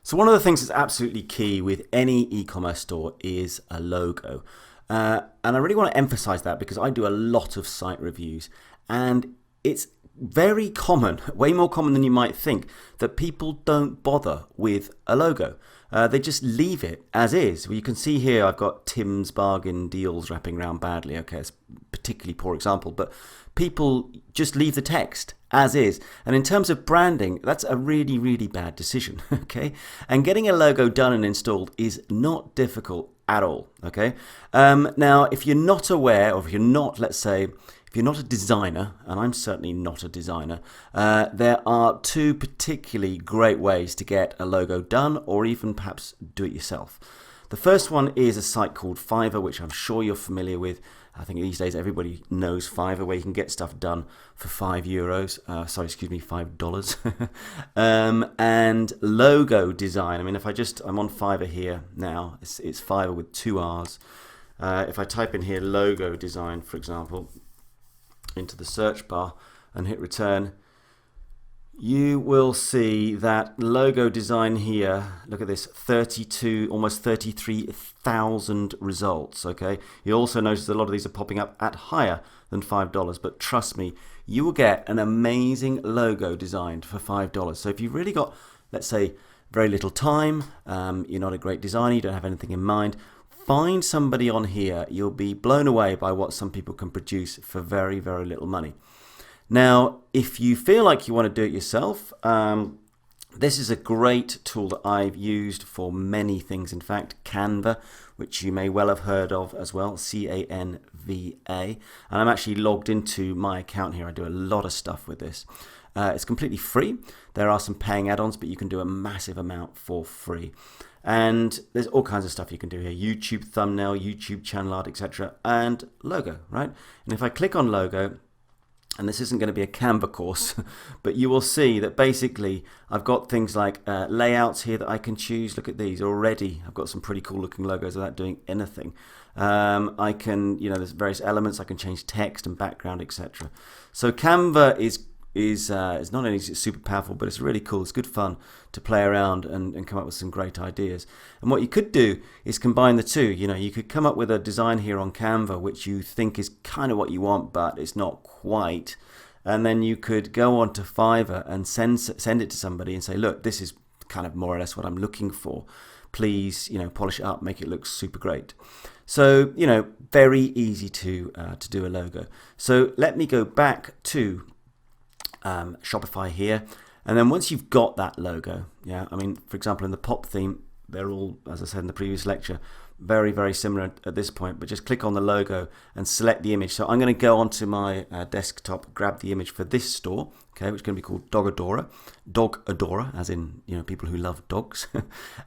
So one of the things that's absolutely key with any e-commerce store is a logo. And I really want to emphasize that because I do a lot of site reviews, and it's very common, way more common than you might think, that people don't bother with a logo. They just leave it as is. Well, you can see here I've got Tim's bargain deals wrapping around badly. Okay, it's a particularly poor example, but people just leave the text as is. And in terms of branding, that's a really, really bad decision. Okay, and getting a logo done and installed is not difficult at all. Okay, now if you're not aware, or if you're not, let's say, if you're not a designer, and I'm certainly not a designer, there are two particularly great ways to get a logo done, or even perhaps do it yourself. The first one is a site called Fiverr, which I'm sure you're familiar with. I think these days everybody knows Fiverr, where you can get stuff done for €5. $5. And logo design. I mean, if I'm on Fiverr here now. It's Fiverr with 2 R's. If I type in here logo design, for example, into the search bar and hit return, you will see that logo design here. Look at this, 32, almost 33,000 results. Okay, you also notice a lot of these are popping up at higher than $5, but trust me, you will get an amazing logo designed for $5. So if you've really got, let's say, very little time, you're not a great designer, you don't have anything in mind, find somebody on here. You'll be blown away by what some people can produce for very, very little money. Now, if you feel like you want to do it yourself, this is a great tool that I've used for many things. In fact, Canva, which you may well have heard of as well, Canva. And I'm actually logged into my account here. I do a lot of stuff with this. It's completely free. There are some paying add-ons, but you can do a massive amount for free. And there's all kinds of stuff you can do here. YouTube thumbnail, YouTube channel art, etc. And logo, right? And if I click on logo, and this isn't going to be a Canva course, but you will see that basically I've got things like layouts here that I can choose. Look at these already. I've got some pretty cool looking logos without doing anything. I can, there's various elements. I can change text and background, etc. So Canva is not only is it super powerful, but it's really cool. It's good fun to play around and come up with some great ideas. And what you could do is combine the two. You could come up with a design here on Canva which you think is kind of what you want, but it's not quite. And then you could go on to Fiverr and send it to somebody and say, look, this is kind of more or less what I'm looking for. Please, polish it up, make it look super great. So, very easy to do a logo. So let me go back to Shopify here, and then once you've got that logo, for example, in the pop theme, they're all, as I said in the previous lecture, very, very similar at this point, but just click on the logo and select the image. So I'm going to go onto my desktop, grab the image for this store, okay, which is going to be called Dog Adorer, as in, people who love dogs.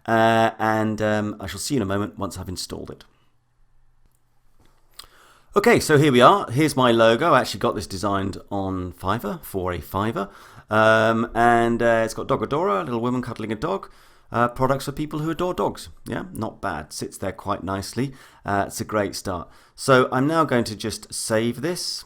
And I shall see you in a moment once I've installed it. Okay, so here we are. Here's my logo. I actually got this designed on Fiverr for a Fiverr. And it's got Dog Adorer, a little woman cuddling a dog. Products for people who adore dogs. Yeah, not bad. Sits there quite nicely. It's a great start. So I'm now going to just save this.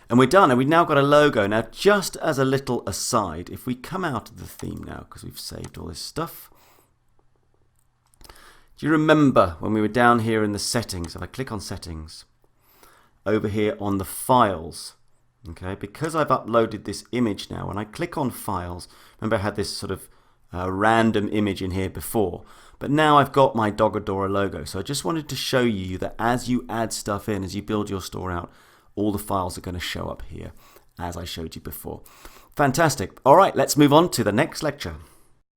And we're done, and we've now got a logo. Now, just as a little aside, if we come out of the theme now, because we've saved all this stuff, do you remember when we were down here in the settings? If I click on settings, over here on the files, okay, because I've uploaded this image now, when I click on files, remember I had this sort of random image in here before, but now I've got my Dog Adorer logo. So I just wanted to show you that as you add stuff in, as you build your store out, all the files are going to show up here, as I showed you before. Fantastic. All right, let's move on to the next lecture.